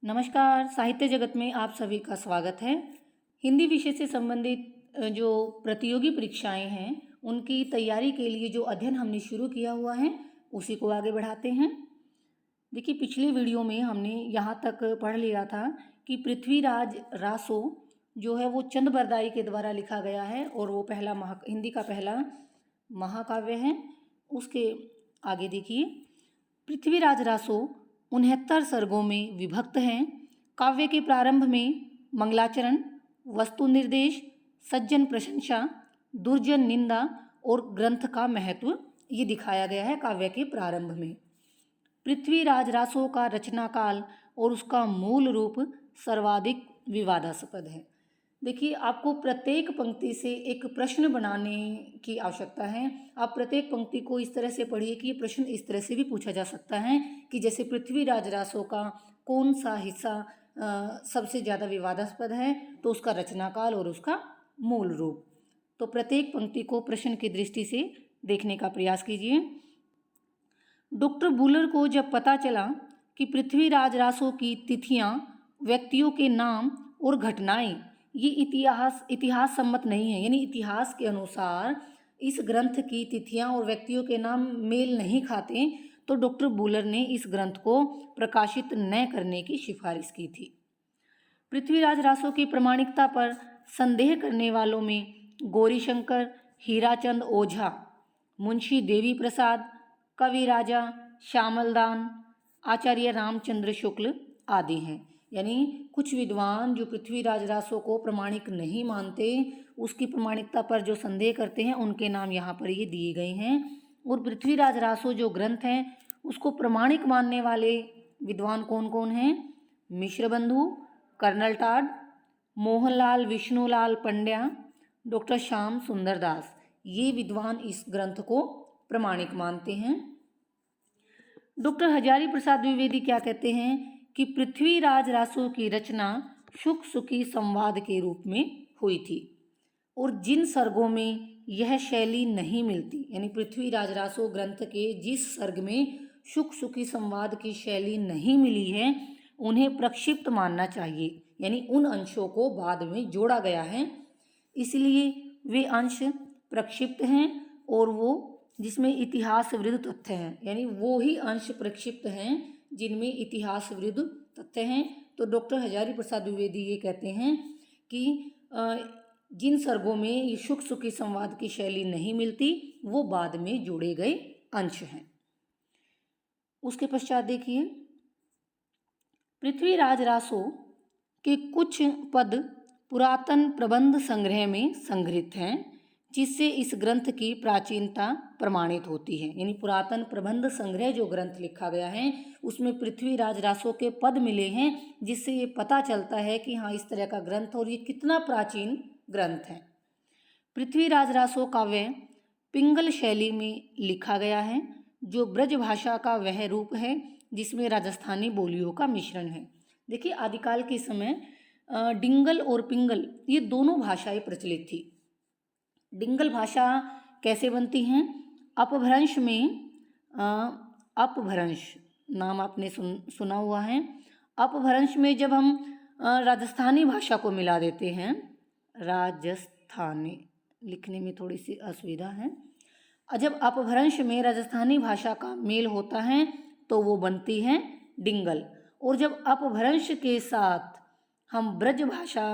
नमस्कार। साहित्य जगत में आप सभी का स्वागत है। हिंदी विषय से संबंधित जो प्रतियोगी परीक्षाएं हैं उनकी तैयारी के लिए जो अध्ययन हमने शुरू किया हुआ है उसी को आगे बढ़ाते हैं। देखिए, पिछले वीडियो में हमने यहाँ तक पढ़ लिया था कि पृथ्वीराज रासो जो है वो चंद बरदाई के द्वारा लिखा गया है और वो हिंदी का पहला महाकाव्य है। उसके आगे देखिए, पृथ्वीराज रासो 69 सर्गों में विभक्त हैं। काव्य के प्रारंभ में मंगलाचरण, वस्तु निर्देश, सज्जन प्रशंसा, दुर्जन निंदा और ग्रंथ का महत्व ये दिखाया गया है काव्य के प्रारंभ में। पृथ्वीराज रासो का रचना काल और उसका मूल रूप सर्वाधिक विवादास्पद है। देखिए, आपको प्रत्येक पंक्ति से एक प्रश्न बनाने की आवश्यकता है। आप प्रत्येक पंक्ति को इस तरह से पढ़िए कि ये प्रश्न इस तरह से भी पूछा जा सकता है कि जैसे पृथ्वीराज रासो का कौन सा हिस्सा सबसे ज़्यादा विवादास्पद है, तो उसका रचनाकाल और उसका मूल रूप। तो प्रत्येक पंक्ति को प्रश्न की दृष्टि से देखने का प्रयास कीजिए। डॉक्टर बुलर को जब पता चला कि पृथ्वीराज रासो की तिथियां, व्यक्तियों के नाम और घटनाएं ये इतिहास सम्मत नहीं है, यानी इतिहास के अनुसार इस ग्रंथ की तिथियां और व्यक्तियों के नाम मेल नहीं खाते, तो डॉक्टर बुलर ने इस ग्रंथ को प्रकाशित न करने की सिफारिश की थी। पृथ्वीराज रासो की प्रामाणिकता पर संदेह करने वालों में गौरीशंकर, हीराचंद ओझा, मुंशी देवी प्रसाद, कवि राजा, श्यामलदान, आचार्य रामचंद्र शुक्ल आदि हैं। यानी कुछ विद्वान जो पृथ्वीराज रासो को प्रमाणिक नहीं मानते, उसकी प्रमाणिकता पर जो संदेह करते हैं, उनके नाम यहाँ पर ये दिए गए हैं। और पृथ्वीराज रासो जो ग्रंथ है उसको प्रमाणिक मानने वाले विद्वान कौन कौन हैं? Mishrabandhu, colonel Tod, Mohanlal Vishnulal Pandya, doctor Shyam Sundar Das, ये विद्वान इस ग्रंथ को प्रमाणिक मानते हैं। डॉक्टर हजारी प्रसाद द्विवेदी क्या कहते हैं कि पृथ्वीराज रासो की रचना सुख सुखी संवाद के रूप में हुई थी और जिन सर्गों में यह शैली नहीं मिलती, यानी पृथ्वीराज रासो ग्रंथ के जिस सर्ग में सुख सुखी संवाद की शैली नहीं मिली है, उन्हें प्रक्षिप्त मानना चाहिए, यानी उन अंशों को बाद में जोड़ा गया है, इसलिए वे अंश प्रक्षिप्त हैं। और वो जिसमें इतिहास विरुद्ध तथ्य हैं, यानी वो ही अंश प्रक्षिप्त हैं जिनमें इतिहास विरुद्ध तथ्य हैं। तो डॉक्टर हजारी प्रसाद द्विवेदी ये कहते हैं कि जिन सर्गों में ये सुख सुखी संवाद की शैली नहीं मिलती, वो बाद में जोड़े गए अंश हैं। उसके पश्चात देखिए, पृथ्वीराज रासो के कुछ पद पुरातन प्रबंध संग्रह में संग्रहित हैं, जिससे इस ग्रंथ की प्राचीनता प्रमाणित होती है। यानी पुरातन प्रबंध संग्रह जो ग्रंथ लिखा गया है उसमें पृथ्वीराज रासो के पद मिले हैं, जिससे ये पता चलता है कि हाँ, इस तरह का ग्रंथ और ये कितना प्राचीन ग्रंथ है। पृथ्वीराज रासो काव्य पिंगल शैली में लिखा गया है, जो ब्रज भाषा का वह रूप है जिसमें राजस्थानी बोलियों का मिश्रण है। देखिए, आदिकाल के समय डिंगल और पिंगल ये दोनों भाषाएं प्रचलित थी। डिंगल भाषा कैसे बनती हैं? अपभ्रंश में अपभ्रंश नाम आपने सुना हुआ है। अपभ्रंश में जब हम राजस्थानी भाषा को मिला देते हैं, राजस्थानी लिखने में थोड़ी सी असुविधा है, जब अपभ्रंश में राजस्थानी भाषा का मेल होता है तो वो बनती है डिंगल, और जब अपभ्रंश के साथ हम ब्रज भाषा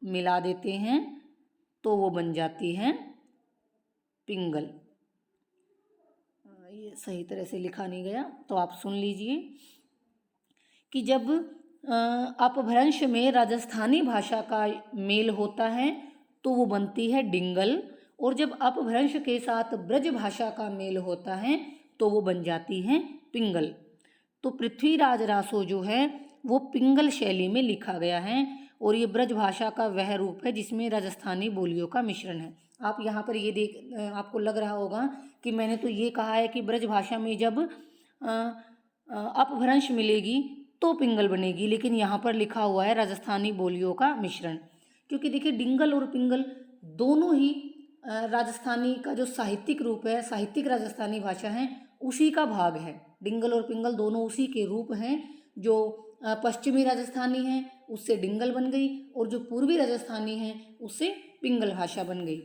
मिला देते हैं तो वो बन जाती है पिंगल। ये सही तरह से लिखा नहीं गया, तो आप सुन लीजिए कि जब अपभ्रंश में राजस्थानी भाषा का मेल होता है तो वो बनती है डिंगल, और जब अपभ्रंश के साथ ब्रज भाषा का मेल होता है तो वो बन जाती है पिंगल। तो पृथ्वीराज रासो जो है वो पिंगल शैली में लिखा गया है, और ये ब्रज भाषा का वह रूप है जिसमें राजस्थानी बोलियों का मिश्रण है। आप यहाँ पर ये आपको लग रहा होगा कि मैंने तो ये कहा है कि ब्रज भाषा में जब अपभ्रंश मिलेगी तो पिंगल बनेगी, लेकिन यहाँ पर लिखा हुआ है राजस्थानी बोलियों का मिश्रण। क्योंकि देखिए, डिंगल और पिंगल दोनों ही राजस्थानी का जो साहित्यिक रूप है, साहित्यिक राजस्थानी भाषा है, उसी का भाग है। डिंगल और पिंगल दोनों उसी के रूप हैं जो पश्चिमी राजस्थानी है उससे डिंगल बन गई, और जो पूर्वी राजस्थानी है उससे पिंगल भाषा बन गई।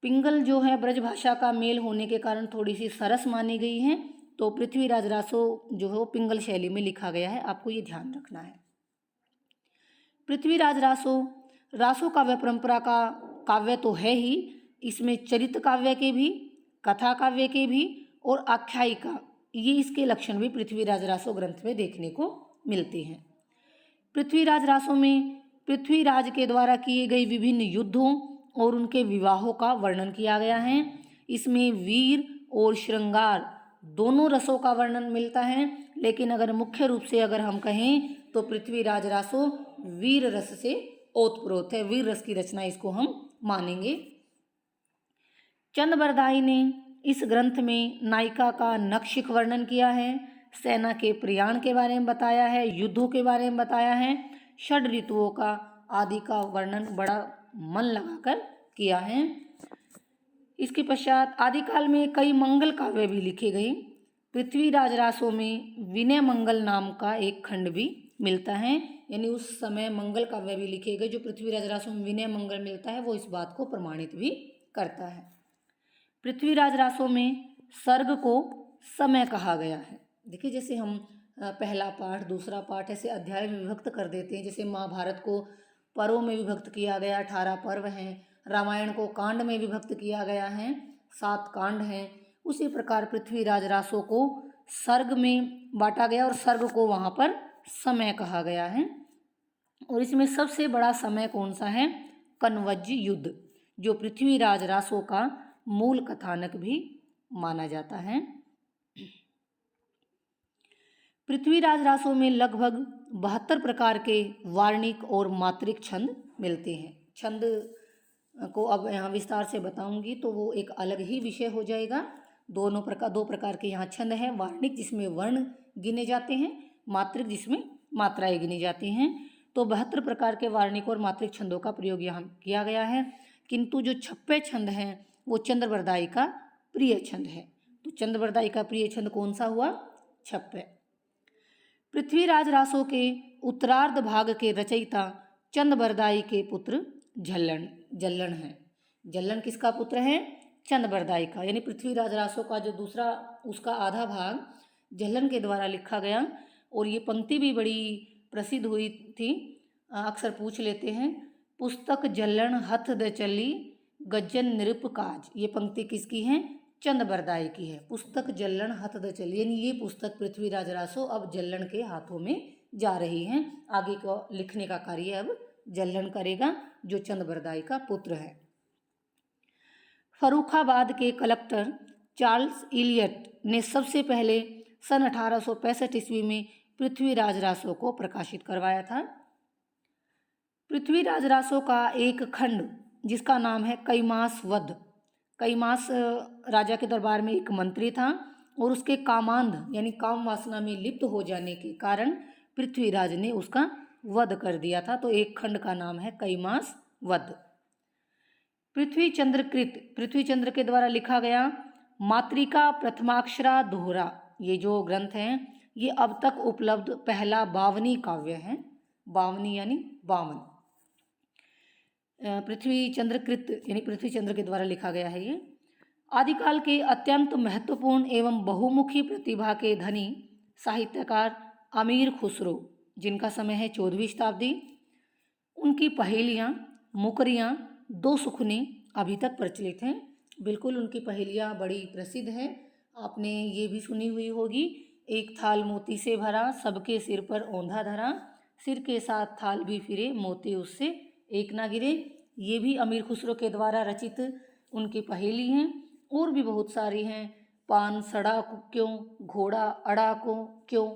पिंगल जो है ब्रज भाषा का मेल होने के कारण थोड़ी सी सरस मानी गई है, तो पृथ्वीराज रासो जो है वो पिंगल शैली में लिखा गया है, आपको ये ध्यान रखना है। पृथ्वीराज रासो, रासो काव्य परंपरा का काव्य तो है ही, इसमें चरित्र काव्य के भी, कथा काव्य के भी और आख्यायिका, ये इसके लक्षण भी पृथ्वीराज रासो ग्रंथ में देखने को मिलते हैं। पृथ्वीराज रासो में पृथ्वीराज के द्वारा किए गए विभिन्न युद्धों और उनके विवाहों का वर्णन किया गया है। इसमें वीर और श्रृंगार दोनों रसों का वर्णन मिलता है, लेकिन अगर मुख्य रूप से अगर हम कहें तो पृथ्वीराज रासो वीर रस से ओतप्रोत है, वीर रस की रचना इसको हम मानेंगे। चंद बरदाई ने इस ग्रंथ में नायिका का नक्षिक वर्णन किया है, सेना के प्रयाण के बारे में बताया है, युद्धों के बारे में बताया है, षड ऋतुओं का आदि का वर्णन बड़ा मन लगाकर किया है। इसके पश्चात आदिकाल में कई मंगल काव्य भी लिखे गए। पृथ्वीराज रासो में विनय मंगल नाम का एक खंड भी मिलता है, यानी उस समय मंगल काव्य भी लिखे गए। जो पृथ्वीराज रासो में विनय मंगल मिलता है वो इस बात को प्रमाणित भी करता है। पृथ्वीराज रासो में सर्ग को समय कहा गया है। देखिए, जैसे हम पहला पाठ दूसरा पाठ ऐसे अध्याय में विभक्त कर देते हैं, जैसे महाभारत को पर्वों में विभक्त किया गया, 18 पर्व हैं, रामायण को कांड में विभक्त किया गया है, 7 कांड हैं, उसी प्रकार पृथ्वीराज रासो को सर्ग में बांटा गया और सर्ग को वहाँ पर समय कहा गया है। और इसमें सबसे बड़ा समय कौन सा है? कनवज्ज युद्ध, जो पृथ्वीराज रासो का मूल कथानक भी माना जाता है। पृथ्वीराज रासो में लगभग 72 प्रकार के वार्णिक और मात्रिक छंद मिलते हैं। छंद को अब यहाँ विस्तार से बताऊंगी तो वो एक अलग ही विषय हो जाएगा। दो प्रकार के यहाँ छंद हैं, वार्णिक जिसमें वर्ण गिने जाते हैं, मात्रिक जिसमें मात्राएं गिनी जाती हैं। तो 72 प्रकार के वार्णिक और मात्रिक छंदों का प्रयोग यहाँ किया गया है, किंतु जो 56 छंद हैं वो चंद्रबरदाई का प्रिय छंद है। तो चंद्रबरदाई का प्रिय छंद कौन सा हुआ? 56। पृथ्वीराज रासो के उत्तरार्ध भाग के रचयिता चंद्रबरदाई के पुत्र जल्लन है। जल्लन किसका पुत्र है? चंद्रबरदाई का, यानी पृथ्वीराज रासो का जो दूसरा उसका आधा भाग जल्लन के द्वारा लिखा गया। और ये पंक्ति भी बड़ी प्रसिद्ध हुई थी, अक्सर पूछ लेते हैं, पुस्तक जल्लन हथ द चली गज्जन नृप काज। ये पंक्ति किसकी है? चंद्रबरदाई की है। पुस्तक जल्लन हथ द चली, यानी ये पुस्तक पृथ्वीराज रासो अब जल्लन के हाथों में जा रही है। आगे को लिखने का कार्य अब जल्लन करेगा, जो चंद्रबरदाई का पुत्र है। फर्रुखाबाद के कलेक्टर चार्ल्स इलियट ने सबसे पहले सन 1865 ईस्वी में पृथ्वीराज रासो को प्रकाशित करवाया था। पृथ्वीराज रासो का एक खंड जिसका नाम है कैमास वध। कैमास राजा के दरबार में एक मंत्री था और उसके कामांध यानी काम वासना में लिप्त हो जाने के कारण पृथ्वीराज ने उसका वध कर दिया था। तो एक खंड का नाम है कैमास वध। पृथ्वी चंद्र के द्वारा लिखा गया मातृका प्रथमाक्षरा दोहरा, ये जो ग्रंथ है ये अब तक उपलब्ध पहला 52 काव्य है। 52 यानी 52। पृथ्वी चंद्र के द्वारा लिखा गया है। ये आदिकाल के अत्यंत महत्वपूर्ण एवं बहुमुखी प्रतिभा के धनी साहित्यकार अमीर खुसरो, जिनका समय है 14वीं शताब्दी, उनकी पहेलियाँ, मुकरियाँ, 2 सुखने अभी तक प्रचलित हैं। बिल्कुल उनकी पहेलियाँ बड़ी प्रसिद्ध हैं। आपने ये भी सुनी हुई होगी, एक थाल मोती से भरा, सबके सिर पर औंधा धरा, सिर के साथ थाल भी फिरे, मोती उससे एक ना गिरे। ये भी अमीर खुसरो के द्वारा रचित उनकी पहेली हैं। और भी बहुत सारी हैं, पान सड़ा को क्यों, घोड़ा अड़ा को क्यों,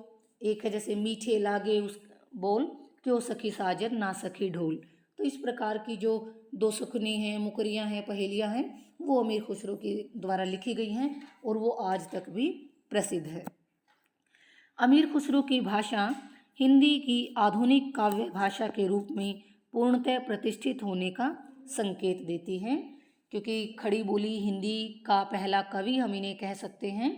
एक है जैसे मीठे लागे उस बोल, क्यों सखी साजन ना सखी ढोल। तो इस प्रकार की जो 2 सुखनी हैं, मुकरियाँ हैं, पहेलियाँ हैं, वो अमीर खुसरो के द्वारा लिखी गई हैं और वो आज तक भी प्रसिद्ध है। अमीर खुसरो की भाषा हिंदी की आधुनिक काव्य भाषा के रूप में पूर्णतः प्रतिष्ठित होने का संकेत देती है, क्योंकि खड़ी बोली हिंदी का पहला कवि हम इन्हें कह सकते हैं।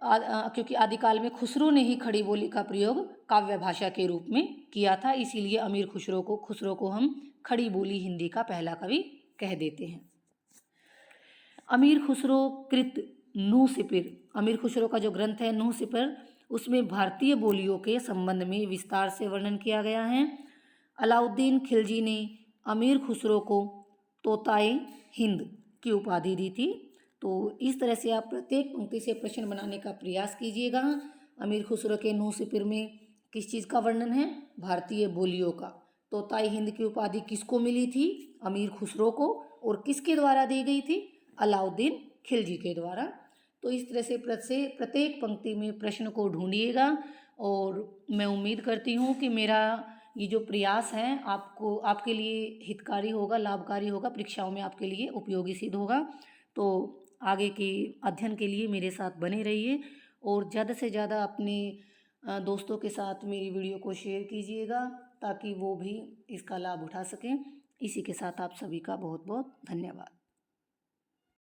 क्योंकि आदिकाल में खुसरो ने ही खड़ी बोली का प्रयोग काव्य भाषा के रूप में किया था, इसीलिए अमीर खुसरो को हम खड़ी बोली हिंदी का पहला कवि कह देते हैं। अमीर खुसरो कृत नूह सिपिर, अमीर खुसरो का जो ग्रंथ है नूह सिपिर, उसमें भारतीय बोलियों के संबंध में विस्तार से वर्णन किया गया है। अलाउद्दीन खिलजी ने अमीर खुसरो को तोताए हिंद की उपाधि दी थी। तो इस तरह से आप प्रत्येक पंक्ति से प्रश्न बनाने का प्रयास कीजिएगा। अमीर खुसरो के नूह सिपिर में किस चीज़ का वर्णन है? भारतीय बोलियों का। तोताए हिंद की उपाधि किसको मिली थी? अमीर खुसरो को। और किसके द्वारा दी गई थी? अलाउद्दीन खिलजी के द्वारा। तो इस तरह से प्रत्येक पंक्ति में प्रश्न को ढूंढिएगा और मैं उम्मीद करती हूँ कि मेरा ये जो प्रयास है आपके लिए हितकारी होगा, लाभकारी होगा, परीक्षाओं में आपके लिए उपयोगी सिद्ध होगा। तो आगे के अध्ययन के लिए मेरे साथ बने रहिए और ज़्यादा से ज़्यादा अपने दोस्तों के साथ मेरी वीडियो को शेयर कीजिएगा ताकि वो भी इसका लाभ उठा सकें। इसी के साथ आप सभी का बहुत बहुत धन्यवाद।